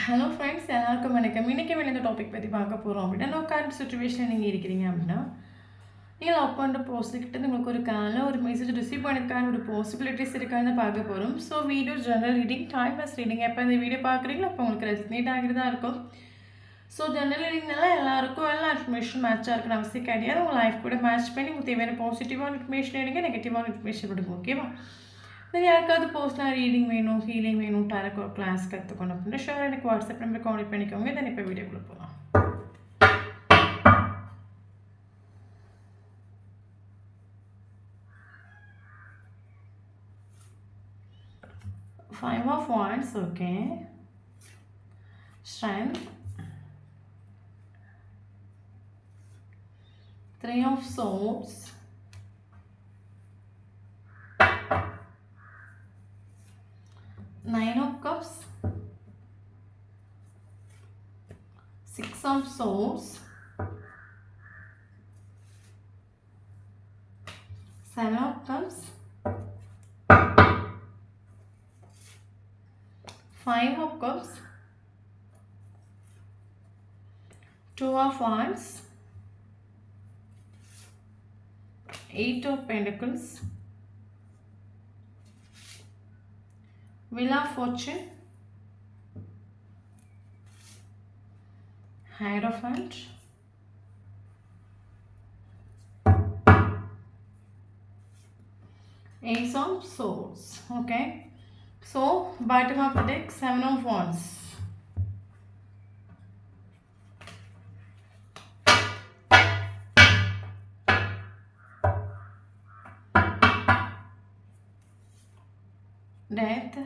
Hello friends, எல்லாருக்கும் வணக்கம். இன்றைக்கி இந்த டாபிக் பற்றி பார்க்க போகிறோம் அப்படின்னா, லவ் கரண்ட் சுச்சுவேஷனில் நீங்கள் இருக்கிறீங்க அப்படின்னா, நீங்கள் லவ் பண்ணுற போஸ்ட்கிட்ட உங்களுக்கு ஒரு காலில் ஒரு மெசேஜ் ரிசீவ் பண்ணிருக்கான ஒரு பாசிபிலிட்டிஸ் இருக்கான்னு பார்க்க போகிறோம். So video general reading, timeless reading. எப்போ இந்த வீடியோ பார்க்குறீங்களோ அப்போ உங்களுக்கு ரெசினேட் ஆகிறதா இருக்கும். ஸோ ஜெனரல் ரீடிங்னால எல்லாருக்கும் எல்லா இன்ஃபர்மேஷன் மேட்சாக இருக்குன்னு அவசியம் கிடையாது. உங்கள் லைஃப் கூட மேட்ச் பண்ணி உங்களுக்கு தேவையான பாசிட்டிவான இன்ஃபர்மேஷன் எடுங்க, நெகட்டிவான இன்ஃபர்மேஷன் கொடுங்க. ஓகேவா? சரி, யாருக்காவது பர்சனல் ரீடிங் வேணும், ஹீலிங் வேணும், டேரட் ஒரு கிளாஸ் கற்றுக்கணும் அப்படின்னா ஷோர் எனக்கு வாட்ஸ்அப் நம்பர் கான்டெக்ட் பண்ணிக்கோங்க. தென் இப்போ வீடியோக்குள்ளே போகலாம். Five of Wands, okay. Strength. Three of Swords. Nine of Cups. Six of Swords. Seven of Cups. Five of Cups. Two of Wands. Eight of Pentacles. Wheel of Fortune. Hierophant. Ace of Swords. Okay. So, bottom of the deck, Seven of Wands. Death.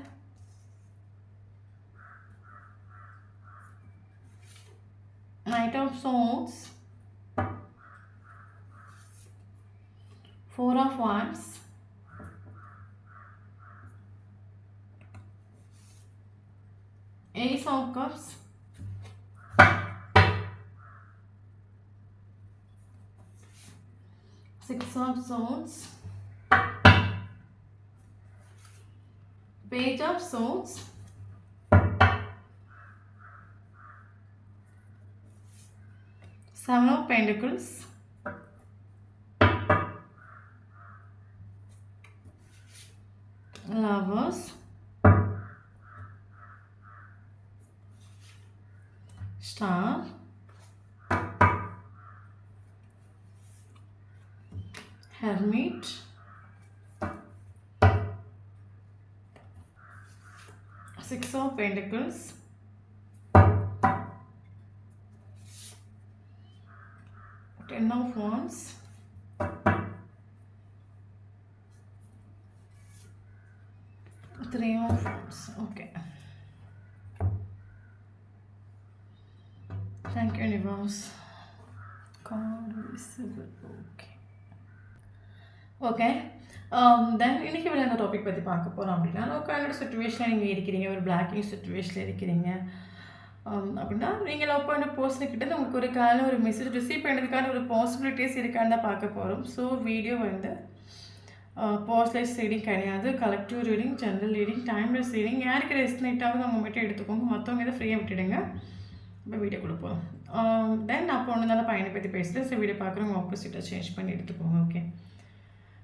Knight of Swords. Four of Wands. Ace of Cups. Six of Swords. Page of Swords. Seven of Pentacles. Lovers. Star. Hermit. Six of Pentacles. Ten of Wands. Three of Wands. Okay. Thank you, universe. God visible. Okay. Okay. Then இன்றைக்கி இந்த topic பற்றி பார்க்க போகிறோம் அப்படின்னா, love சுச்சுவேஷனில் நீங்கள் இருக்கிறீங்க, ஒரு பிளாக்கிங் சுச்சுவேஷனில் இருக்கிறீங்க அப்படின்னா, நீங்கள் லவ் பண்ண பர்சன்கிட்ட உங்களுக்கு ஒரு காலையில் ஒரு மெசேஜ் ரிசீவ் பண்ணுறதுக்கான ஒரு பாசிபிலிட்டிஸ் இருக்கான்னு தான் பார்க்க போகிறோம். ஸோ வீடியோ பர்சனலைஸ் ரீடிங் கிடையாது, collective reading, general reading, timeless reading. யாருக்கு ரெஸ்னேட் ஆகுது அவங்க மட்டும் எடுத்துக்கோங்க, மற்றவங்க இதை ஃப்ரீயாக விட்டுடுங்க. இப்போ வீடியோ கொடுப்போம். தென் நான் பொண்ணுனால பையனை பற்றி பேசுகிறேன். ஸோ வீடியோ பார்க்குறவங்க ஆப்போசிட்டாக சேஞ்ச் பண்ணி எடுத்துக்கோங்க. ஓகே.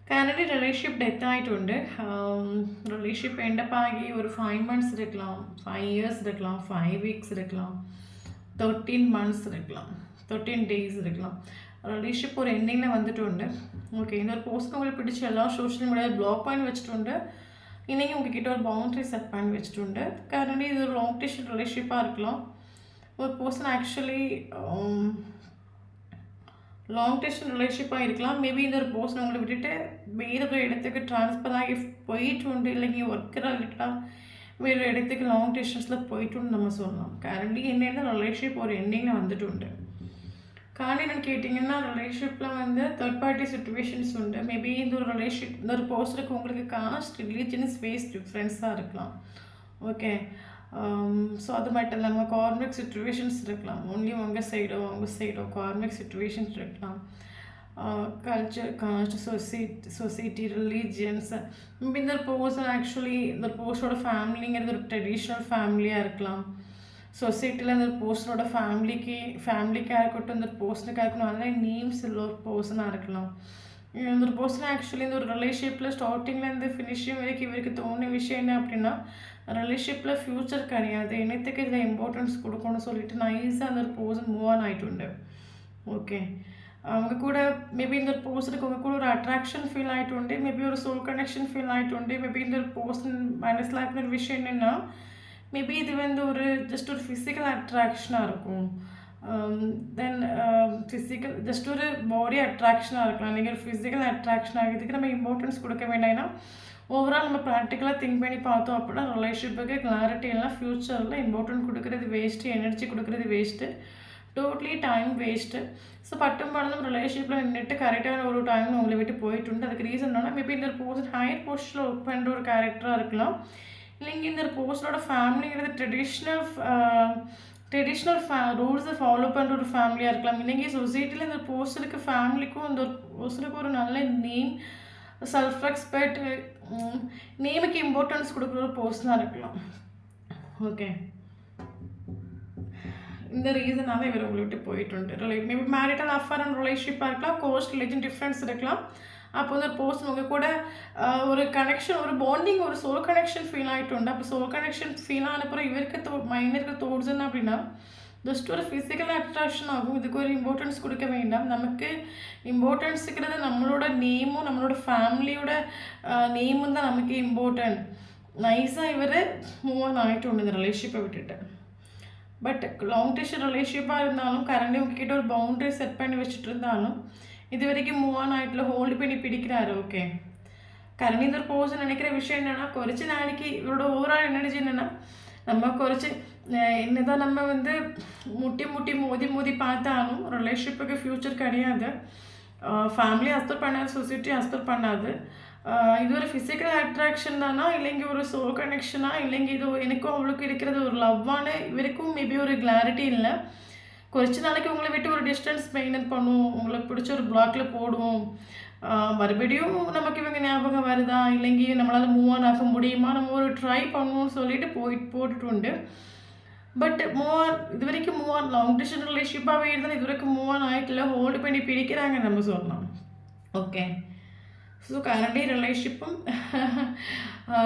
கானடி ரிலேஷன்ஷிப் டெத் ஆகிட்டு ரிலேஷன்ஷிப் எண்டப் ஆகி ஒரு 5 months இருக்கலாம், 5 years இருக்கலாம், 5 weeks இருக்கலாம், 13 months இருக்கலாம், 13 days இருக்கலாம். ரிலேஷன்ஷிப் ஒரு எண்டிங்கில் வந்துட்டு ஓகே. இந்த ஒரு போஸ்ட் உங்களுக்கு பிடிச்ச எல்லாம் சோஷியல் மீடியாவில் ப்ளாக் பண்ணி வச்சுட்டு இன்றைக்கி உங்ககிட்ட ஒரு பவுண்ட்ரி செட் பண்ணி வச்சுட்டு காரணம் இது ஒரு லாங் டிஸ்டன்ஸ் ரிலேஷன்ஷிப்பாக இருக்கலாம். ஒரு பர்சன் ஆக்சுவலி லாங் டிஸ்டன்ஸ் ரிலேஷன்ஷிப்பாக இருக்கலாம். மேபி இந்த ஒரு பர்சன் உங்களை விட்டுட்டு வேறு ஒரு இடத்துக்கு ட்ரான்ஸ்ஃபர் ஆகி போயிட்டு இல்லைங்க ஒர்க் ரிலேட்டடாக வேறு இடத்துக்கு லாங் டிஸ்டன்ஸில் போயிட்டுன்னு நம்ம சொல்லலாம். கரண்ட்லி என்னென்ன ரிலேஷன்ஷிப் ஒரு எண்டிங்கில் வந்துட்டு காரணம் என்னென்னு கேட்டிங்கன்னா, ரிலேஷன்ஷிப்பில் தேர்ட் பார்ட்டி சுச்சுவேஷன்ஸ் உண்டு. மேபி இந்த ஒரு ரிலேஷன்ஷிப் இந்த ஒரு பர்சனுக்கு உங்களுக்கு காஸ்ட், ரிலீஜன், ஸ்பேஸ் டிஃப்ரென்ஸாக இருக்கலாம். ஓகே. ஸோ அது மட்டும் இல்லாமல் கார்மிக் சுச்சுவேஷன்ஸ் இருக்கலாம். ஒன்லி உங்கள் சைடோ கார்மிக் சுச்சுவேஷன்ஸ் இருக்கலாம். culture, caste, society, religions. இந்த பர்சன் ஆக்சுவலி இந்த பர்சனோட ஃபேமிலிங்கிறது ஒரு ட்ரெடிஷ்னல் ஃபேமிலியாக இருக்கலாம். சொசைட்டியில் அந்த ஒரு பர்சனோட ஃபேமிலிக்காக இருக்கட்டும், இந்த பர்சனுக்காக இருக்கட்டும், நல்ல நேம்ஸ் உள்ள ஒரு பர்சனாக இருக்கலாம். இந்த ஒரு பர்சன் ஆக்சுவலி இந்த ஒரு ரிலேஷன்ஷிப்பில் ஸ்டார்டிங்லேருந்து ஃபினிஷிங் வரைக்கும் இவருக்கு தோணுன விஷயம் என்ன அப்படின்னா, ரிலேஷன்ஷிப்பில் ஃப்யூச்சர் கிடையாது, என்னத்துக்கு இதில் இம்பார்ட்டன்ஸ் கொடுக்கணும்னு சொல்லிட்டு நைஸாக அந்த ஒரு பர்சன் மூவ் ஆன் ஆகிட்டுண்டு. ஓகே, அவங்க கூட மேபி இந்த ஒரு பர்சனுக்கு அவங்க கூட ஒரு அட்ராக்ஷன் ஃபீல் ஆகிட்டு, மேபி ஒரு சோல் கனெக்ஷன் ஃபீல் ஆகிட்டு, மேபி இந்த ஒரு பர்சன் மனசில் இருக்கிற ஒரு விஷயம் என்னென்னா, மேபி இது வந்து ஒரு ஜஸ்ட் ஒரு ஃபிசிக்கல் அட்ராக்ஷனாக இருக்கும். தென் ஃபிசிக்கல் ஜஸ்ட் ஒரு பாடி அட்ராக்ஷனாக இருக்கலாம். நீங்கள் ஒரு ஃபிசிக்கல் அட்ராக்ஷன் ஆகிறதுக்கு நம்ம இம்பார்ட்டன்ஸ் கொடுக்க வேண்டாம்னா, ஓவரால் நம்ம ப்ராக்டிக்கலாக திங்க் பண்ணி பார்த்தோம் அப்படின்னா, ரிலேஷன்ஷிப்புக்கு கிளாரிட்டி எல்லாம் ஃப்யூச்சரில் இம்பார்ட்டன்ட் கொடுக்குறது வேஸ்ட்டு, எனர்ஜி கொடுக்குறது waste, totally time waste. So பட்டும் படலும் ரிலேஷன்ஷிப்பில் நின்றுட்டு கரெக்டான ஒரு டைம் உங்களை விட்டு போயிட்டு, அதுக்கு ரீசன் என்னன்னா, மேபி இந்த ஒரு பர்சன் ஹையர் போஸ்ட்டில் ஒர்க் பண்ணுற ஒரு கேரக்டராக இருக்கலாம். இல்லைங்க இந்த ஒரு பர்சனோட ஃபேமிலிங்கிறது ட்ரெடிஷ்னல் ரூல்ஸை ஃபாலோ பண்ணுற ஒரு ஃபேமிலியாக இருக்கலாம். இல்லைங்க சொசைட்டியில் இந்த பர்சனுக்கு ஃபேமிலிக்கும் இந்த ஒரு பர்சனுக்கு ஒரு நல்ல நேம், செல்ஃப் ரெஸ்பெக்ட், நேமுக்கு இம்பார்ட்டன்ஸ் கொடுக்குற ஒரு பர்சனாக இருக்கலாம். ஓகே, இந்த ரீசனாக இவர் உங்களை விட்டு போயிட்டு மேபி மேரிட்டல் அஃபேர் அண்ட் ரிலேஷன்ஷிப்பாக இருக்கலாம், கோஸ்ட் ரிலேஷன் டிஃப்ரென்ஸ் இருக்கலாம். அப்போ வந்து ஒரு பர்சன் உங்கள் கூட ஒரு கனெக்ஷன், ஒரு பாண்டிங், ஒரு சோல் கனெக்ஷன் ஃபீல் ஆகிட்டு. அப்போ சோல் கனெக்ஷன் ஃபீல் ஆன அப்புறம் இவருக்கு மைண்டுக்கு தோடுதுன்னு அப்படின்னா ஜஸ்ட் ஒரு ஃபிசிக்கல் அட்ராக்ஷன் ஆகும். இதுக்கு ஒரு இம்பார்ட்டன்ஸ் கொடுக்க வேண்டாம். நமக்கு இம்பார்ட்டன்ஸுங்கிறது நம்மளோட நேமும் நம்மளோட ஃபேமிலியோட நேமும் தான் நமக்கு இம்பார்ட்டன்ட். நைஸாக இவர் மூவ் ஆன் ஆகிட்டு இந்த ரிலேஷன்ஷிப்பை விட்டுட்டு. பட் லாங் டிஸ்டன்ஸ் ரிலேஷன்ஷிப்பாக இருந்தாலும் கரண்ட்லி உங்ககிட்ட ஒரு பவுண்டரி செட் பண்ணி வச்சுட்டு இருந்தாலும் இது வரைக்கும் மூவ் ஆன் ஆகிட்டுல ஹோல்டு பண்ணி பிடிக்கிறாரு. ஓகே, கரண்ட்லி இந்த ஒரு பர்சன் நினைக்கிற விஷயம் என்னென்னா, குறைச்சி நாளைக்கு இவரோட ஓவரால் எனர்ஜி என்னென்னா, நம்ம குறைச்சி என்னதான் நம்ம வந்து முட்டி மோதி பார்த்தாலும் ரிலேஷன்ஷிப்புக்கு ஃப்யூச்சர் கிடையாது, ஃபேமிலி அஸ்பெக்ட் பண்ணாது, சொசைட்டி அஸ்பெக்ட் பண்ணாது. இது ஒரு ஃபிசிக்கல் அட்ராக்ஷன் தானா, இல்லைங்க ஒரு சோல் கனெக்ஷனா, இல்லைங்க இது எனக்கும் அவளுக்கு இருக்கிறது ஒரு லவ்வான, இவருக்கும் மேபி ஒரு கிளாரிட்டி இல்லை. கொஞ்ச நாளைக்கு உங்களை விட்டு ஒரு டிஸ்டன்ஸ் மெயின்டைன் பண்ணுவோம், உங்களுக்கு பிடிச்ச ஒரு பிளாக்கில் போடுவோம், மறுபடியும் நமக்கு இவங்க ஞாபகம் வருதா, இல்லைங்க நம்மளால் மூவ் ஆன் ஆக முடியுமா, நம்ம ஒரு ட்ரை பண்ணுவோம்னு சொல்லிட்டு போட்டுட்டு உண்டு. பட் மூவ் ஆன் இது வரைக்கும் மூவ் ஆன் லாங் டிஸ்டன்ஸ் ரிலேஷன்ஷிப்பாகவே இருந்தாலும் இது வரைக்கும் மூவ் ஆன் ஆகிட்டுல ஹோல்டு பண்ணி பிடிக்கிறாங்க நம்ம சொல்லலாம். ஓகே, ஸோ கரண்ட்லி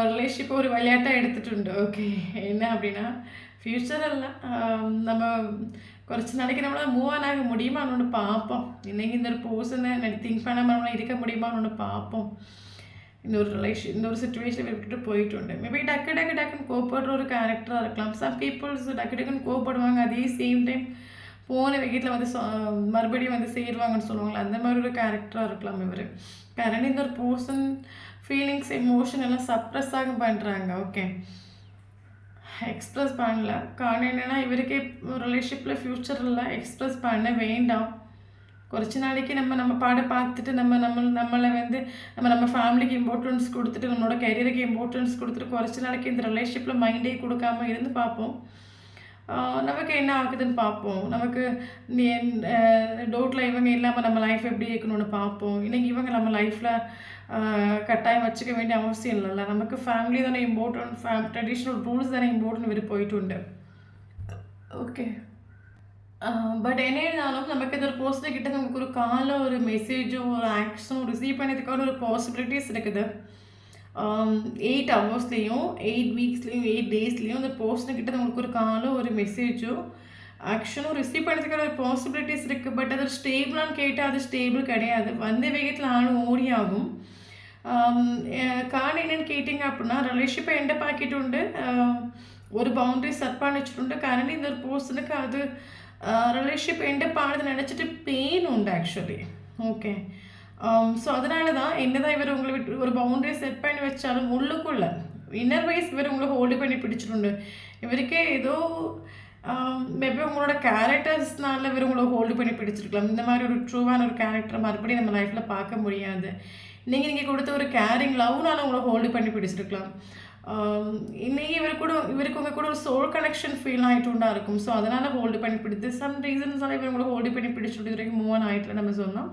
ரிலேஷன்ஷிப் ஒரு விளையாட்டாக எடுத்துகிட்டு. ஓகே, என்ன அப்படின்னா ஃப்யூச்சரில் நம்ம കുറച്ച് நாளைக்கு நம்மளால் மூவ் ஆன் ஆக முடியுமான்னு ஒன்று பார்ப்போம். இன்னைக்கு இந்த ஒரு பர்சனை திங்க் பண்ணாமல் நம்மளால் இருக்க முடியுமான்னு ஒன்று பார்ப்போம். இந்த ஒரு சுச்சுவேஷன் விட்டுட்டு போயிட்டு மேபி டக்குன்னு கோப்படுற ஒரு கேரக்டராக இருக்கலாம். சம் பீப்புள்ஸ் டக்குன்னு கோப்படுவாங்க, அதே சேம் டைம் போன வீட்டில் வந்து மறுபடியும் வந்து சேருவாங்கன்னு சொல்லுவாங்களே, அந்த மாதிரி ஒரு கேரக்டராக இருக்கலாம் இவர். கரண்ட் இந்த ஒரு பர்சன் ஃபீலிங்ஸ் எமோஷன் எல்லாம் சப்ரெஸ் ஆக பண்ணுறாங்க. ஓகே, எக்ஸ்ப்ரெஸ் பண்ணல. காரணம் என்னென்னா இவருக்கே ரிலேஷன்ஷிப்பில் ஃப்யூச்சரில் எக்ஸ்ப்ரெஸ் பண்ண வேண்டாம். കുറച്ച് நாளைக்கு நம்ம பாட பார்த்துட்டு நம்மளை வந்து நம்ம ஃபேமிலிக்கு இம்பார்ட்டன்ஸ் கொடுத்துட்டு நம்மளோட கெரியருக்கு இம்பார்ட்டன்ஸ் கொடுத்துட்டு കുറച്ച് நாளைக்கு இந்த ரிலேஷன்ஷிப்பில் மைண்டே கொடுக்காம இருந்து பார்ப்போம். நமக்கு என்ன ஆகுதுன்னு பார்ப்போம். நமக்கு டவுட்டில் இவங்க இல்லாமல் நம்ம லைஃப் எப்படி இருக்கணும்னு பார்ப்போம். இல்லைங்க இவங்க நம்ம லைஃப்பில் கட்டாயம் வச்சுக்க வேண்டிய அவசியம் இல்லைல்ல. நமக்கு ஃபேமிலி தானே இம்பார்ட்டன்ட், ட்ரெடிஷ்னல் ரூல்ஸ் தானே இம்பார்ட்டன்ட் இவர் போயிட்டு. ஓகே, பட் என்ன இருந்தாலும் நமக்கு இது ஒரு பர்சன் கிட்ட நமக்கு ஒரு காலம், ஒரு மெசேஜோ, ஒரு ஆக்ஷனோ ரிசீவ் பண்ணதுக்கான ஒரு பாசிபிலிட்டிஸ் இருக்குது. 8 ஹவர்ஸ்லேயும் 8 வீக்ஸ்லேயும் 8 டேஸ்லேயும் அந்த பர்சன்கிட்ட நம்மளுக்கு ஒரு காலம், ஒரு மெசேஜோ, ஆக்ஷனும் ரிசீவ் பண்ணுறதுக்கான ஒரு பாசிபிலிட்டிஸ் இருக்குது. பட் அது ஒரு ஸ்டேபிளான்னு கேட்டால் அது ஸ்டேபிள் கிடையாது. வந்த வேகத்தில் ஆளும் ஓடி ஆகும். காரணம் என்னென்னு கேட்டிங்க அப்படின்னா, ரிலேஷன்ஷிப்பை எண்டை பாக்கிட்டு ஒரு பவுண்டரி செட் பண்ணி வச்சுட்டு கரண்ட்லி இந்த ஒரு பர்சனுக்கு அது ரிலேஷன்ஷிப் எண்டப் ஆனது நினச்சிட்டு பெயின் உண்டு ஆக்சுவலி. ஓகே, ஸோ அதனால தான் என்னதான் இவர் உங்களை விட்டு ஒரு பவுண்டரி செட் பண்ணி வச்சாலும் உள்ளுக்குள்ள இன்னர் வைஸ் இவர் உங்களை ஹோல்டு பண்ணி பிடிச்சிட்டு இவருக்கே ஏதோ மேபி உங்களோட கேரக்டர்ஸ்னால இவர் உங்களை ஹோல்டு பண்ணி பிடிச்சிருக்கலாம். இந்த மாதிரி ஒரு ட்ரூவான ஒரு கேரக்டரை மறுபடியும் நம்ம லைஃப்பில் பார்க்க முடியாது. நீங்கள் கொடுத்த ஒரு கேரிங் லவ்னால உங்களை ஹோல்டு பண்ணி பிடிச்சிருக்கலாம். இன்னைக்கு இவருக்கு உங்கள் கூட ஒரு சோல் கனெக்ஷன் ஃபீல் ஆகிட்டு இருக்கும். ஸோ அதனால் ஹோல்டு பண்ணி பிடித்து சம் ரீசன்ஸால் இவர் உங்களை ஹோல்டு பண்ணி பிடிச்சிட்டு வரைக்கும் மூவ் ஆன் ஆகிட்டு நம்ம சொன்னோம்.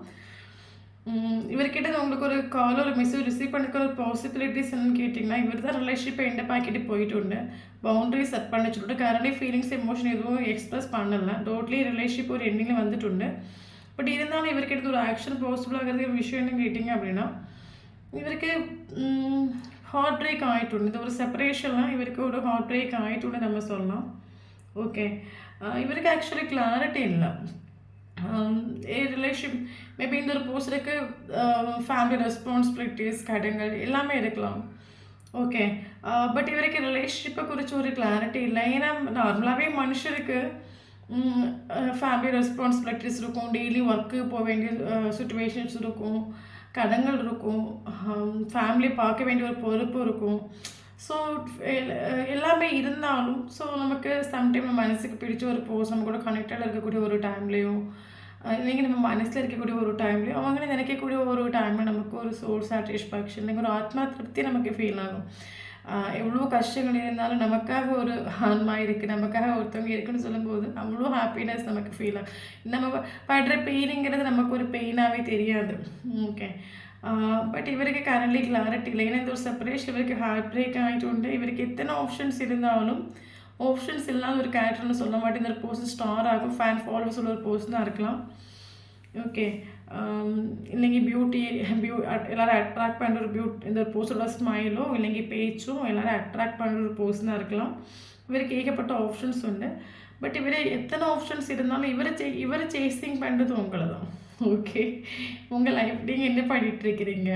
இவர்கிட்ட உங்களுக்கு ஒரு கால் ஒரு மெசேஜ் ரிசீவ் பண்ணிக்கிற ஒரு பாசிபிலிட்டிஸ் என்னன்னு கேட்டிங்கன்னா, இவர் தான் ரிலேஷன்ஷிப்பை எண்டப் ஆக்கிட்டு போயிട്ടുണ്ട്. ബൗണ്ടറി സെറ്റ് பண்ண വെച്ചിട്ടുണ്ട്. കറന്റ് ഫീലിങ്സ് എമോഷൻ எதுவும் எக்ஸ்பிரஸ் பண்ணல. டோட்டலி ரிலேஷன்ஷிப் ஒரு எண்டிங்கில் வந்துട്ടുണ്ട്. பட் இருந்தாலும் இவருக்கு எடுத்து ஒரு ஆக்ஷன் பாசிபிள் ஆகிறதுக்கு விஷயம் என்ன கேட்டிங்க அப்படின்னா, இவருக்கு ஹார்ட் பிரேக் ஆகிട്ടുണ്ട്. இது ஒரு செப்பரேஷன்லாம் இவருக்கு ஒரு ஹார்ட் பிரேக் ஆகிട്ടുണ്ട് நம்ம சொல்லலாம். ஓகே, இவருக்கு ஆக்சுவலி கிளாரிட்டி இல்லை. ரிலேஷன் மேபி இந்த ஒரு போஸ்டருக்கு ஃபேமிலி ரெஸ்பான்சிபிலிட்டிஸ் கடங்கள் எல்லாமே இருக்கலாம். ஓகே, பட் இவருக்கு ரிலேஷன்ஷிப்பை குறித்து ஒரு கிளாரிட்டி இல்லை. ஏன்னா நார்மலாகவே மனுஷருக்கு ஃபேமிலி ரெஸ்பான்சிபிலிட்டிஸ் இருக்கும், டெய்லி ஒர்க்கு போக வேண்டிய சுச்சுவேஷன்ஸ் இருக்கும், கடன்கள் இருக்கும், ஃபேமிலி பார்க்க வேண்டிய ஒரு பொறுப்பு இருக்கும். ஸோ எல்லாமே இருந்தாலும் ஸோ நமக்கு சம்டைம் நம்ம மனசுக்கு பிடிச்ச ஒரு போஸ் நம்ம கூட கனெக்டடாக இருக்கக்கூடிய ஒரு டைம்லேயும் இல்லைங்க நம்ம மனசில் இருக்கக்கூடிய ஒரு டைம்லேயும் அவங்களே நினைக்கக்கூடிய ஒரு டைமில் நமக்கு ஒரு சோல் சாட்டிஸ்ஃபேக்ஷன் இல்லைங்க ஒரு ஆத்மா திருப்தி நமக்கு ஃபீல் ஆகும். எவ்வளோ கஷ்டங்கள் இருந்தாலும் நமக்காக ஒரு ஆன்மா இருக்குது, நமக்காக ஒருத்தவங்க இருக்குன்னு சொல்லும்போது அவ்வளோ ஹாப்பினஸ் நமக்கு ஃபீல் ஆகும். நம்ம படுற பெயினுங்கிறது நமக்கு ஒரு பெயினாகவே தெரியாது. ஓகே, பட் இவருக்கு கரண்ட்லி கிளாரிட்டி இல்லை. ஏன்னா இந்த ஒரு செப்பரேஷன் இவருக்கு ஹார்ட் பிரேக் ஆகிட்டு இவருக்கு எத்தனை ஆப்ஷன்ஸ் இருந்தாலும் ஆப்ஷன்ஸ் இல்லாத ஒரு கேரக்டர்னு சொல்ல மாட்டேன். இந்த ஒரு போஸ்ட் ஸ்டார் ஆகும், ஃபேன் ஃபாலோவர்ஸ் உள்ள ஒரு போஸ்ட் தான் இருக்கலாம். ஓகே, இல்லைங்க பியூட்டி எல்லோரும் அட்ராக்ட் பண்ணுற ஒரு இந்த ஒரு போஸ்டோட ஸ்மைலோ இல்லைங்க பேச்சும் எல்லோரும் அட்ராக்ட் பண்ணுற ஒரு போஸ்ட் தான் இருக்கலாம். இவருக்கு ஏகப்பட்ட ஆப்ஷன்ஸ் உண்டு. பட் இவரே எத்தனை ஆப்ஷன்ஸ் இருந்தாலும் இவரை சேசிங் பண்ணுறது உங்களை தான். ஓகே, உங்கள் லைஃப் நீங்கள் என்ன பண்ணிகிட்ருக்கிறீங்க?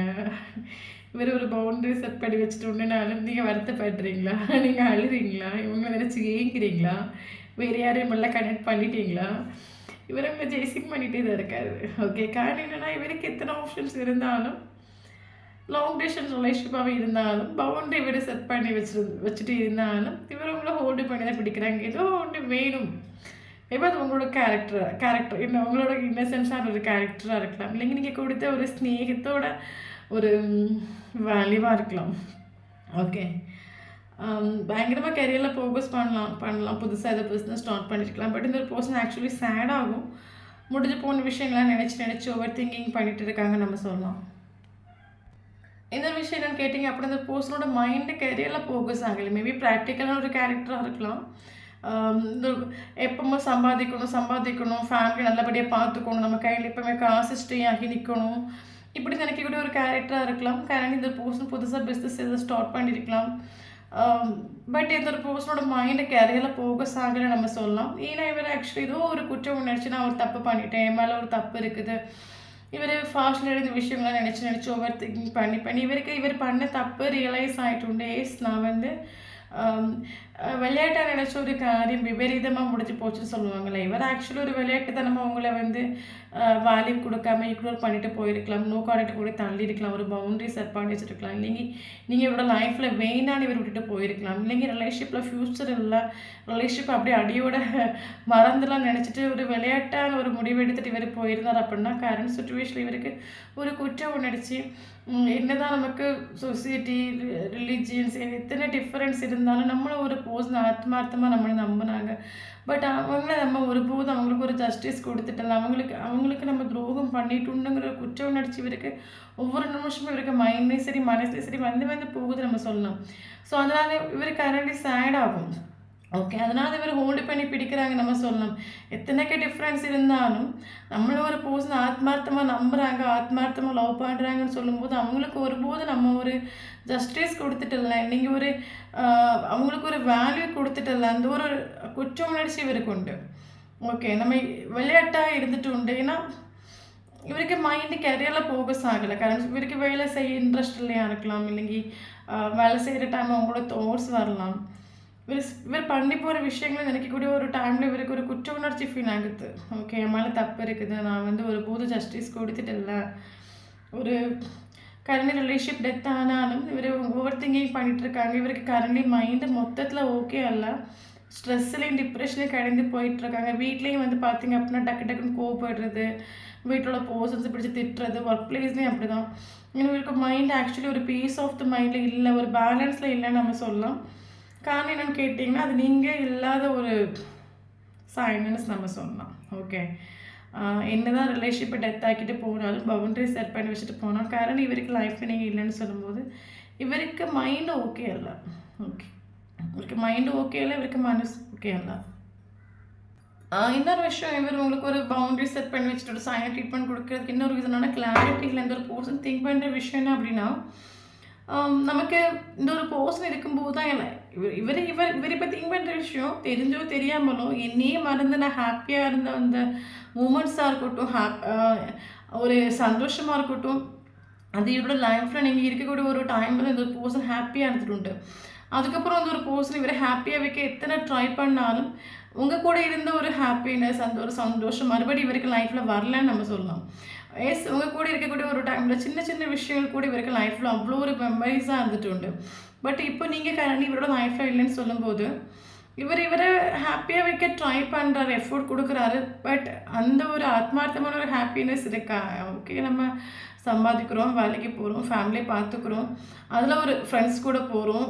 இவர் ஒரு பவுண்டரி செட் பண்ணி வச்சுட்டோன்னாலும் நீங்கள் வருத்தப்படுறீங்களா? நீங்கள் அழுறீங்களா? இவங்களை நினச்சி ஏங்குறீங்களா? வேறு யாரையும் நல்லா கனெக்ட் பண்ணிட்டீங்களா? இவர் உங்களை சேசிங் பண்ணிகிட்டே தான் இருக்காரு. ஓகே, காரணம் என்னென்னா இவருக்கு எத்தனை ஆப்ஷன்ஸ் இருந்தாலும் லாங் டிஸ்டன்ஸ் ரிலேஷன்ஷிப்பாகவே இருந்தாலும் பவுண்டரி இவர் செட் பண்ணி வச்சுட்டு இருந்தாலும் இவர் உங்களை ஹோல்டு பண்ணி தான் பிடிக்கிறாங்க. ஏதோ ஒன்று வேணும். இப்போ அது உங்களோட கேரக்டர் இன்னும் உங்களோட இன்னசென்ஸான ஒரு கேரக்டராக இருக்கலாம், இல்லைங்க நீங்கள் கொடுத்த ஒரு ஸ்நேகத்தோட ஒரு வேல்யூவாக இருக்கலாம். ஓகே, பயங்கரமாக கெரியரில் ஃபோக்கஸ் பண்ணலாம் புதுசாக எதாவது பிஸ்னஸ் ஸ்டார்ட் பண்ணியிருக்கலாம். பட் இந்த ஒரு பர்சன் ஆக்சுவலி சேட் ஆகும். முடிஞ்சு போன விஷயங்கள்லாம் நினச்சி ஓவர் திங்கிங் பண்ணிகிட்டு இருக்காங்க நம்ம சொல்லலாம். இந்த விஷயம் என்னென்னு கேட்டிங்க அப்படி இந்த பர்சனோட மைண்டு கெரியரில் ஃபோக்கஸ் ஆகலை. மேபி ப்ராக்டிக்கலான ஒரு கேரக்டராக இருக்கலாம். இந்த எப்பவுமே சம்பாதிக்கணும், ஃபேமிலி நல்லபடியாக பார்த்துக்கணும், நம்ம கையில் எப்போவுமே காசு ஸ்டே ஆகி நிற்கணும், இப்படி நினைக்கக்கூடிய ஒரு கேரக்டராக இருக்கலாம். கரண்ட் இந்த பர்சன் புதுசாக பிஸ்னஸ் எதாவது ஸ்டார்ட் பண்ணியிருக்கலாம். பட் இந்த ஒரு பர்சனோட மைண்டை கெரியரில் ஃபோக்கஸ் ஆகலை நம்ம சொல்லலாம். ஏன்னா இவர் ஆக்சுவலி ஏதோ ஒரு குற்றம் உணர்ச்சி நான் ஒரு தப்பு பண்ணிட்டேன், என் மேலே ஒரு தப்பு இருக்குது. இவர் ஃபாஸ்ட்டில் எழுந்த விஷயங்கள்லாம் நினச்சி ஓவர் திங்கிங் பண்ணி இவர் பண்ண தப்பு ரியலைஸ் ஆகிட்டு நான் விளையாட்டாக நினச்ச ஒரு காரியம் விபரீதமாக முடிஞ்சு போச்சுன்னு சொல்லுவாங்கள்ல. இவர் ஆக்சுவலி ஒரு விளையாட்டு தான் நம்ம உங்களை வேல்யூ கொடுக்காம இக்னோர் பண்ணிட்டு போயிருக்கலாம், நோ கான்டாக்ட் கூட தள்ளியிருக்கலாம், ஒரு பவுண்டரி செட் பண்ணி வச்சுருக்கலாம். இல்லைங்க நீங்கள் இவரோட லைஃப்பில் வெயினான இவர் விட்டுட்டு போயிருக்கலாம். இல்லைங்க ரிலேஷன்ஷிப்பில் ஃப்யூச்சர் இல்லை, ரிலேஷன்ஷிப் அப்படியே அடியோட மறந்துலாம் நினச்சிட்டு ஒரு விளையாட்டான ஒரு முடிவு எடுத்துகிட்டு இவர் போயிருந்தார் அப்படின்னா கரண்ட் சுச்சுவேஷனில் இவருக்கு ஒரு குற்றம் உணர்ச்சி என்னதான் நமக்கு சொசைட்டி ரிலீஜியன்ஸ் எத்தனை டிஃப்ரென்ஸ் இருந்தாலும் நம்மளும் ஒரு போஸ்ட் ஆத்மார்த்தமாக நம்மளை நம்பினாங்க. பட் அவங்கள நம்ம ஒருபோதும் அவங்களுக்கு ஒரு ஜஸ்டிஸ் கொடுத்துட்டல, அவங்களுக்கு நம்ம துரோகம் பண்ணிட்டுங்கிற ஒரு குற்ற உணர்ச்சி இவருக்கு ஒவ்வொரு நிமிஷமும் இவருக்கு மைண்ட்லேயும் சரி மனசுலேயும் சரி வந்து போகுது நம்ம சொல்லலாம். ஸோ அதனால் இவருக்கு கரண்ட்லி சேட் ஆகும். ஓகே, அதனால் இவர் ஹோல்டு பண்ணி பிடிக்கிறாங்க நம்ம சொல்லலாம். எத்தனைக்கு டிஃப்ரென்ஸ் இருந்தாலும் நம்மளும் ஒரு பர்சன் ஆத்மார்த்தமாக நம்புகிறாங்க, ஆத்மார்த்தமாக லவ் பண்ணுறாங்கன்னு சொல்லும்போது அவங்களுக்கு ஒருபோது நம்ம ஒரு ஜஸ்டிஸ் கொடுத்துட்டல, நீங்கள் ஒரு அவங்களுக்கு ஒரு வேல்யூ கொடுத்துட்டல, அந்த ஒரு குற்ற உணர்ச்சி இவருக்கு உண்டு. ஓகே, நம்ம விளையாட்டாக இருந்துட்டு உண்டு. ஏன்னா இவருக்கு மைண்டு கெரியரில் ஃபோக்கஸ் ஆகலை. கரண்ட் இவருக்கு வேலை செய்ய இன்ட்ரெஸ்ட் இல்லையா இருக்கலாம், இல்லைங்க வேலை செய்கிற டைம் அவங்களோட தோட்ஸ் வரலாம். இவர் பண்ணி போகிற விஷயங்களை நினைக்கக்கூடிய ஒரு டைமில் இவருக்கு ஒரு குற்ற உணர்ச்சி ஃபீல் ஆகுது. ஓகே, என் மேலே தப்பு இருக்குது, நான் ஒரு போது ஜஸ்டிஸ் கொடுத்துட்டு இல்லை. ஒரு கரண்ட்லி ரிலேஷன்ஷிப் டெத் ஆனாலும் இவர் ஓவர் திங்கிங் பண்ணிகிட்ருக்காங்க. இவருக்கு கரண்ட்லி மைண்டு மொத்தத்தில் ஓகே அல்ல, ஸ்ட்ரெஸ்ஸுலேயும் டிப்ரெஷன்லேயும் கடந்து போயிட்டுருக்காங்க. வீட்லேயும் பார்த்திங்க அப்படின்னா டக்குன்னு கோவப்படுறது, வீட்டோட பர்சன்ஸை பிடிச்சி திட்டுறது, ஒர்க் பிளேஸ்லேயும் அப்படி தான். இவருக்கு மைண்ட் ஆக்சுவலி ஒரு பீஸ் ஆஃப் த மைண்டில் இல்லை, ஒரு பேலன்ஸில் இல்லைன்னு நம்ம சொல்லலாம். காரணம் என்னென்னு கேட்டிங்கன்னா அது நீங்கள் இல்லாத ஒரு சைனஸ் நம்ம சொல்லலாம். ஓகே, என்னதான் ரிலேஷன்ஷிப்பை டெத் ஆக்கிட்டு போனாலும் பவுண்டரி செட் பண்ணி வச்சுட்டு போனால் காரணம் இவருக்கு லைஃப்பில் நீங்கள் இல்லைன்னு சொல்லும்போது இவருக்கு மைண்டு ஓகே இல்லை. ஓகே, இவருக்கு மைண்டு ஓகே இல்லை, இவருக்கு மனசு ஓகே இல்லை. இன்னொரு விஷயம், இவர் உங்களுக்கு ஒரு பவுண்டரி செட் பண்ணி வச்சுட்டு ஒரு சைலண்ட் ட்ரீட்மெண்ட் கொடுக்குறதுக்கு இன்னொரு விதமான கிளாரிட்டி இல்லை. இந்த ஒரு பர்சன் திங்க் பண்ணுற விஷயம் என்ன அப்படின்னா, நமக்கு இந்த ஒரு பர்சன் இருக்கும்போது தான் இல்லை இவர் இப்போ திங்க் பண்ணுற விஷயம் தெரிஞ்சோ தெரியாமலோ என்னையே மறந்து நான் ஹாப்பியாக இருந்த அந்த மூமெண்ட்ஸாக இருக்கட்டும், ஒரு சந்தோஷமாக இருக்கட்டும், அது இவரோட லைஃப்பில் நீங்கள் இருக்கக்கூடிய ஒரு டைமில் இந்த ஒரு பர்சன் ஹாப்பியாக இருந்துட்டு உண்டு. அதுக்கப்புறம் அந்த ஒரு பர்சன் இவரை ஹாப்பியாக வைக்க எத்தனை ட்ரை பண்ணாலும் உங்கள் கூட இருந்த ஒரு ஹாப்பினஸ், அந்த ஒரு சந்தோஷம் மறுபடியும் இவருக்கு லைஃப்பில் வரலன்னு நம்ம சொல்லலாம். உங்கள் கூட இருக்கக்கூடிய ஒரு டைமில் சின்ன சின்ன விஷயங்கள் கூட இவருக்கு லைஃப்பில் அவ்வளோ ஒரு மெமரிஸாக இருந்துட்டு உண்டு. பட் இப்போ நீங்கள் கரண்டி இவரோட லைஃப்பில் இல்லைன்னு சொல்லும்போது இவரை ஹாப்பியாக வைக்க ட்ரை பண்ணுறாரு, எஃபோர்ட் கொடுக்குறாரு. பட் அந்த ஒரு ஆத்மார்த்தமான ஒரு ஹாப்பினஸ் இருக்கா? ஓகே, நம்ம சம்பாதிக்கிறோம், வேலைக்கு போகிறோம், ஃபேமிலியை பார்த்துக்குறோம், அதில் ஒரு ஃப்ரெண்ட்ஸ் கூட போகிறோம்,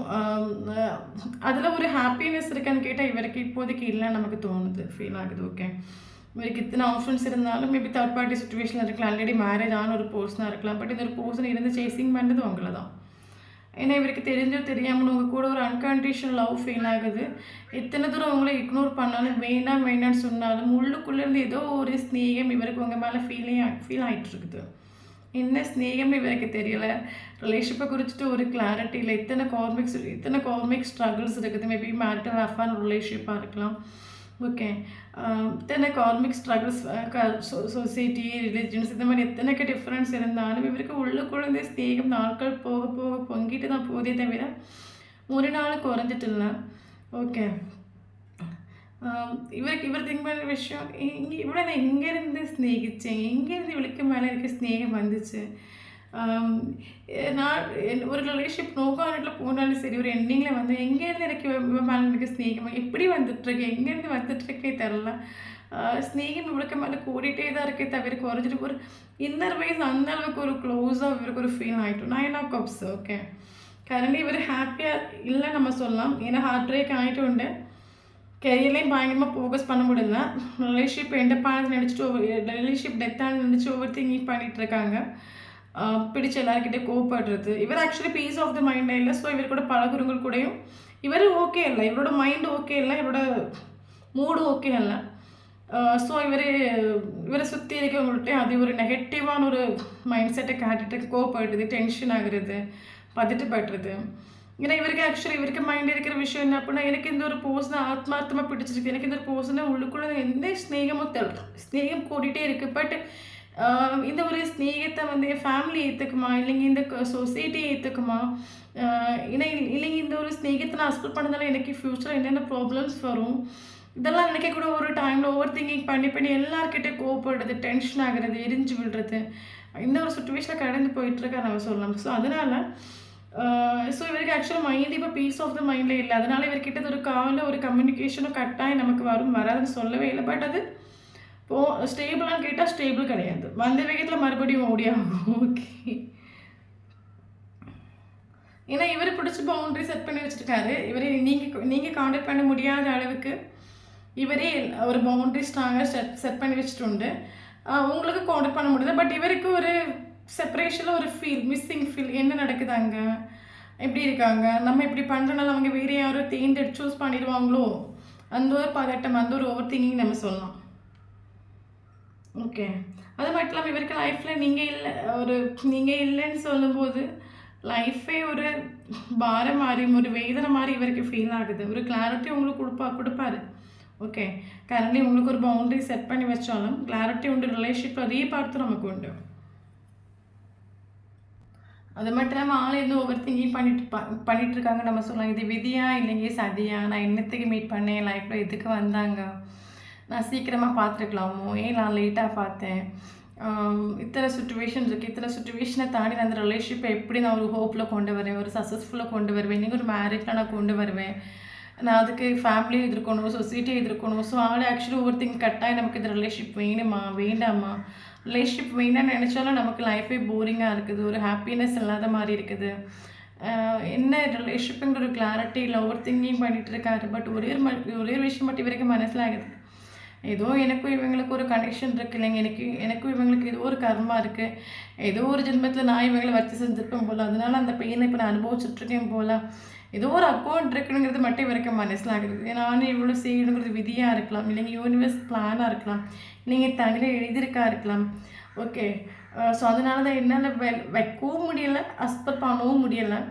அதில் ஒரு ஹாப்பினஸ் இருக்கான்னு கேட்டால் இவருக்கு இப்போதைக்கு இல்லைன்னு நமக்கு தோணுது, ஃபீல் ஆகுது. ஓகே, இவருக்கு இத்தனை ஆப்ஷன்ஸ் இருந்தாலும் மேபி தேர்ட் பார்ட்டி சுச்சுவேஷனில் இருக்கலாம், ஆல்ரெடி மேரேஜ் ஆன ஒரு பர்சனாக இருக்கலாம். பட் இந்த ஒரு பர்சன் இருந்து சேசிங் பண்ணுறது உங்களை தான். ஏன்னா இவருக்கு தெரிஞ்சோ தெரியாமல் உங்கள் கூட ஒரு அன்கண்டிஷனல் லவ் ஃபீல் ஆகுது. எத்தனை தூரம் உங்களை இக்னோர் பண்ணாலும் வேணான்னு சொன்னாலும் உள்ளுக்குள்ளேருந்து ஏதோ ஒரு ஸ்நேகம் இவருக்கு உங்கள் மேலே ஃபீல் ஆகிட்டு இருக்குது. என்ன ஸ்நேகம்னு இவருக்கு தெரியல. ரிலேஷன்ஷிப்பை குறிச்சிட்டு ஒரு கிளாரிட்டி இல்லை. இத்தனை கார்மிக் ஸ்ட்ரகிள்ஸ் இருக்குது. மேபி மேரிட்டல் அஃபேர் ரிலேஷன்ஷிப்பாக இருக்கலாம். ஓகே, இத்தனை கார்மிக் ஸ்ட்ரகிள்ஸ், சொசைட்டி, ரிலிஜன்ஸ், இந்த மாதிரி எத்தனைக்கு டிஃப்ரென்ஸ் இருந்தாலும் இவருக்கு உள்ளுக்குள்ளே ஸ்நேகம் நாட்கள் போக போக பொங்கிட்டு தான் போதே தவிர ஒரு நாள் குறைஞ்சிட்டு இல்லை. ஓகே, இவர் திங்க் பண்ணுற விஷயம், இவ்வளோ நான் எங்கேருந்து ஸ்நேகித்தேன், எங்கேருந்து இவளுக்கு மேலே இருக்க ஸ்நேகம் வந்துச்சு. நான் ஒரு ரிலேஷன்ஷிப் நோக்கானட்டில் போனாலும் சரி, ஒரு எண்டிங்கில் வந்து எங்கேருந்து எனக்கு இவன் மேலே இருக்க ஸ்நேகம் எப்படி வந்துட்டுருக்கு, எங்கேருந்து வந்துட்டுருக்கே தெரில. ஸ்நேகம் இவளுக்கு மேலே கூடிட்டே தான் இருக்கே தவிர குறைஞ்சிட்டு ஒரு இன்னர் வைஸ் அந்த அளவுக்கு ஒரு க்ளோஸாக இவருக்கு ஒரு ஃபீல் ஆகிட்டோம். 9 of Cups. ஓகே, கரண்டி இவர் ஹாப்பியாக இல்லை நம்ம சொல்லலாம். ஏன்னா ஹார்ட் பிரேக் ஆகிட்டு உண்டு. கெரியர்லேயும் பயங்கரமாக ஃபோக்கஸ் பண்ண முடியல. ரிலேஷன்ஷிப் எண்டப்பானது நினச்சிட்டு ரிலேஷன்ஷிப் டெத்தானது நினச்சி ஒவ்வொரு திங்கிங் பண்ணிகிட்ருக்காங்க. பிடிச்ச எல்லாருக்கிட்டே கோவப்படுறது. இவர் ஆக்சுவலி பீஸ் ஆஃப் த மைண்டே இல்லை. ஸோ இவர் கூட பழகுறவங்க கூடயும் இவர் ஓகே இல்லை, இவரோட மைண்டு ஓகே இல்லை, இவரோட மூடு ஓகே இல்லை. ஸோ இவரை சுற்றி இருக்கவங்கள்ட்ட அது ஒரு நெகட்டிவான ஒரு மைண்ட் செட்டை காட்டிட்டு கோவப்படுறது, டென்ஷன் ஆகுறது, பதட்டப்படுறது. ஏன்னா இவருக்கு மைண்ட் இருக்கிற விஷயம் என்ன அப்படின்னா, எனக்கு இந்த ஒரு பர்சனை ஆத்மார்த்தமாக பிடிச்சிருக்கு, எனக்கு இந்த ஒரு பர்சனை உள்ளுக்குள்ளே எந்த ஸ்நேகமும் தெரியல, ஸ்நேகம் கூட்டிகிட்டே இருக்குது. பட் இந்த ஒரு ஸ்நேகத்தை வந்து என் ஃபேமிலி ஏற்றுக்குமா, இல்லைங்க இந்த சொசைட்டி ஏற்றுக்குமா, இல்லைங்க இந்த ஒரு ஸ்நேகத்தை நான் அக்செப்ட் பண்ணதால எனக்கு ஃப்யூச்சரில் என்னென்ன ப்ராப்ளம்ஸ் வரும், இதெல்லாம் நினைக்கக்கூட ஒரு டைமில் ஓவர் திங்கிங் பண்ணி எல்லாருக்கிட்டே கோவப்படுறது, டென்ஷன் ஆகிறது, எரிஞ்சு விடுறது, இந்த ஒரு சுச்சுவேஷனில் கடந்து போயிட்டுருக்கா நம்ம சொல்லலாம். ஸோ அதனால் இவருக்கு ஆக்சுவலாக மைண்ட் இப்போ பீஸ் ஆஃப் த மைண்டில் இல்லை. அதனால் இவர்கிட்ட ஒரு காலில் ஒரு கம்யூனிகேஷனும் கட்டாயம் நமக்கு வராதுன்னு சொல்லவே இல்லை. பட் அது ஸ்டேபிளான்னு கேட்டால் ஸ்டேபிள் கிடையாது. வந்த வேகத்தில் மறுபடியும் ஓடியாகும். ஓகே, ஏன்னா இவர் பிடிச்ச பவுண்டரி செட் பண்ணி வச்சுருக்காரு. இவரே நீங்கள் காண்டாக்ட் பண்ண முடியாத அளவுக்கு இவரே ஒரு பவுண்டரி ஸ்ட்ராங்காக செட் பண்ணி வச்சுட்டு உண்டு. உங்களுக்கு காண்டாக்ட் பண்ண முடியுது. பட் இவருக்கு ஒரு செப்பரேஷனில் ஒரு மிஸ்ஸிங் ஃபீல். என்ன நடக்குது அங்கே, எப்படி இருக்காங்க, நம்ம இப்படி பண்ணுறனால அவங்க வேறு யாரும் தேர்ந்தெடுத்து சூஸ் பண்ணிடுவாங்களோ, அந்த ஒரு பதட்டம், அந்த ஒரு ஓவர் திங்கிங் நம்ம சொல்லலாம். ஓகே, அது மட்டும் இல்லாமல் இவருக்கு லைஃப்பில் நீங்கள் இல்லைன்னு சொல்லும்போது லைஃபே ஒரு பாரம் மாதிரி, ஒரு வேதனை மாதிரி இவருக்கு ஃபீல் ஆகுது. ஒரு கிளாரிட்டி உங்களுக்கு கொடுப்பாரு. ஓகே, கரண்ட்லி உங்களுக்கு ஒரு பவுண்டரி செட் பண்ணி வச்சாலும் கிளாரிட்டி உண்டு, ரிலேஷன்ஷிப்பில் ரீபார்த்து நமக்கு உண்டு. அது மட்டும் இல்லாமல் ஆள் எதுவும் ஓவர் திங்கிங் பண்ணிகிட்ருக்காங்க நம்ம சொல்லலாம். இது விதியா இல்லைங்க சதியா, நான் என்னத்துக்கு மீட் பண்ணேன், லைஃப்பில் எதுக்கு வந்தாங்க, நான் சீக்கிரமாக பார்த்துருக்கலாமோ, ஏன் நான் லேட்டாக பார்த்தேன், இத்தனை சுச்சுவேஷன் இருக்குது, இத்தனை சுச்சுவேஷனை தாண்டி நான் அந்த ரிலேஷன்ஷிப்பை எப்படி நான் ஒரு ஹோப்பில் கொண்டு வருவேன், ஒரு சக்ஸஸ்ஃபுல்லாக கொண்டு வருவேன், நீங்கள் ஒரு மேரேஜில் நான் கொண்டு வருவேன், நான் அதுக்கு ஃபேமிலியும் எதிர்க்கணும், சொசைட்டியை எதிர்க்கணும். ஸோ ஆள் ஆக்சுவலி ஒவ்வொரு திங் கட்டாயம் நமக்கு இந்த ரிலேஷன்ஷிப் வேணுமா வேண்டாமா, ரிலேஷன்ஷிப் வேணான்னு நினச்சாலும் நமக்கு லைஃபே போரிங்காக இருக்குது, ஒரு ஹாப்பினஸ் இல்லாத மாதிரி இருக்குது. என்ன ரிலேஷன்ஷிப்புங்கிற ஒரு கிளாரிட்டி இல்லை, ஓவர் திங்கிங் பண்ணிகிட்டு இருக்காரு. பட் ஒரே விஷயம் மட்டும் இவருக்கு மனசில் ஆகுது, ஏதோ எனக்கும் இவங்களுக்கு ஒரு கனெக்ஷன் இருக்குது இல்லைங்க, எனக்கும் இவங்களுக்கு ஏதோ ஒரு கர்மா இருக்குது, ஏதோ ஒரு ஜென்மத்தில் நான் இவங்களை வச்சு செஞ்சுருப்பேன் போல், அதனால அந்த பெயினை இப்போ நான் அனுபவிச்சுட்ருக்கேன் போல், ஏதோ ஒரு அக்கௌண்ட் இருக்குங்கிறது மட்டும் இவருக்கு மனசிலாகிறது. நானும் இவ்வளோ செய்யணுங்கிறது விதியாக இருக்கலாம், இல்லைங்க யூனிவர்ஸ் பிளானாக இருக்கலாம், நீங்கள் தனியில் எழுதியிருக்கா இருக்கலாம். ஓகே, ஸோ அதனால தான் என்னால் வைக்கவும் முடியலை, அஸ்பெக்ட் பண்ணவும் முடியலை.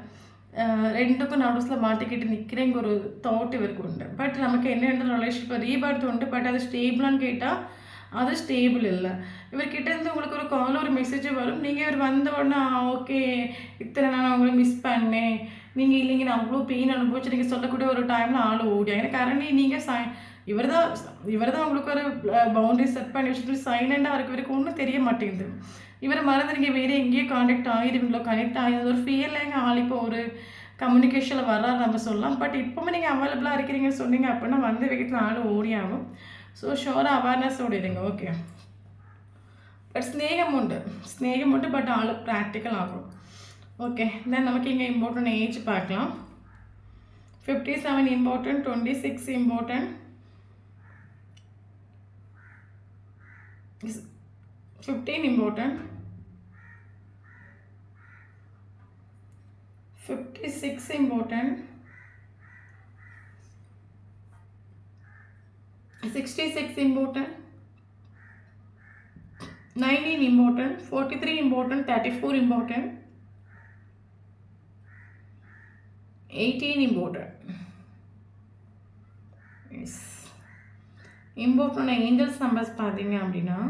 ரெண்டுக்கும் நடுவில் மாட்டிக்கிட்டு நிற்கிறேங்க ஒரு தாட் இவருக்கு உண்டு. பட் நமக்கு என்ன ரிலேஷன்ஷிப் ரீபர்த் உண்டு, பட் அது ஸ்டேபிளான்னு கேட்டால் அது ஸ்டேபிள் இல்லை. இவர்கிட்டேருந்து உங்களுக்கு ஒரு கால் ஒரு மெசேஜ் வரும், நீங்கள் இவர் வந்த உடனே ஓகே இத்தனை நான் உங்களை மிஸ் பண்ணேன், நீங்கள் இல்லைங்க நான் அவ்வளோ பெயின் அனுபவிச்சு நீங்கள் சொல்லக்கூடிய ஒரு டைமில் ஆள் ஓடியா. ஏன்னா கரண்ட்லி நீங்கள் இவர் தான் உங்களுக்கு ஒரு பவுண்டரி செட் பண்ணி வச்சுட்டு சைலண்டாக இருக்கிறதுக்கு ஒன்றும் தெரிய மாட்டேங்குது. இவரை மறந்து நீங்கள் வேறு எங்கேயோ கான்டாக்ட் ஆகிடுவீங்களோ, கனெக்ட் ஆகி அது ஒரு ஃபீலிங் ஆள் இப்போ ஒரு கம்யூனிகேஷனில் வர்றாரு நம்ம சொல்லலாம். பட் இப்போவுமே நீங்கள் அவைலபிளாக இருக்கிறீங்கன்னு சொன்னீங்க அப்படின்னா வந்து வீட்டில் ஆள் ஓடி ஆகும். ஸோ ஷோராக அவேர்னஸோடு இருங்க. ஓகே, பட் ஸ்நேகம் உண்டு பட் ஆள் ப்ராக்டிக்கல் ஆகும். ஓகே, தென் நமக்கு இங்கே இம்பார்ட்டன்ட் ஏஜ் பார்க்கலாம். 57 important, 26 important, 15 important, 56 important, 66 important, 19 important, 43 important, 34 important, 18 important. Yes. Important angels numbers பார்த்தீங்க அப்படின்னா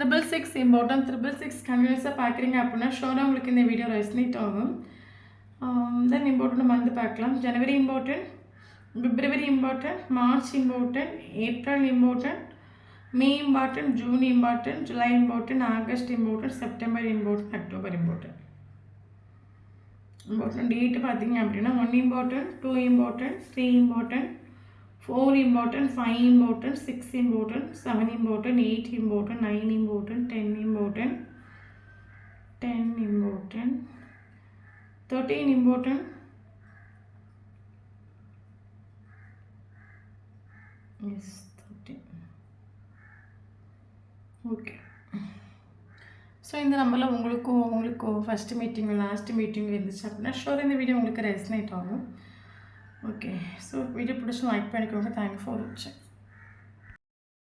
666 இம்பார்ட்டன்ட். 666 கண்டினியூஸாக பார்க்குறீங்க அப்படின்னா ஷோராக உங்களுக்கு இந்த வீடியோ ரெசனேட் ஆகும். தென் இம்பார்ட்டன்ட் மந்த் பார்க்கலாம். January important, February important, March important, April important, May important, June important, July important, August important, September important, October important. Date பார்த்தீங்க அப்படின்னா 1 important, 2 important, 3 important, 4 important, 5 important, 6 important, 7 important, 8 important, 9 important, 10 important, 10 important, 13 important, yes 13. Okay, so இந்த நம்பரில் உங்களுக்கும் first meeting last meeting இருந்துச்சு அப்படின்னா sure இந்த video உங்களுக்கு resonate ஆகும். ஓகே, ஸோ வீடியோ பிடிச்சி லைக் பண்ணிக்கோங்க. தேங்க்யூ ஃபார் வாட்சிங்.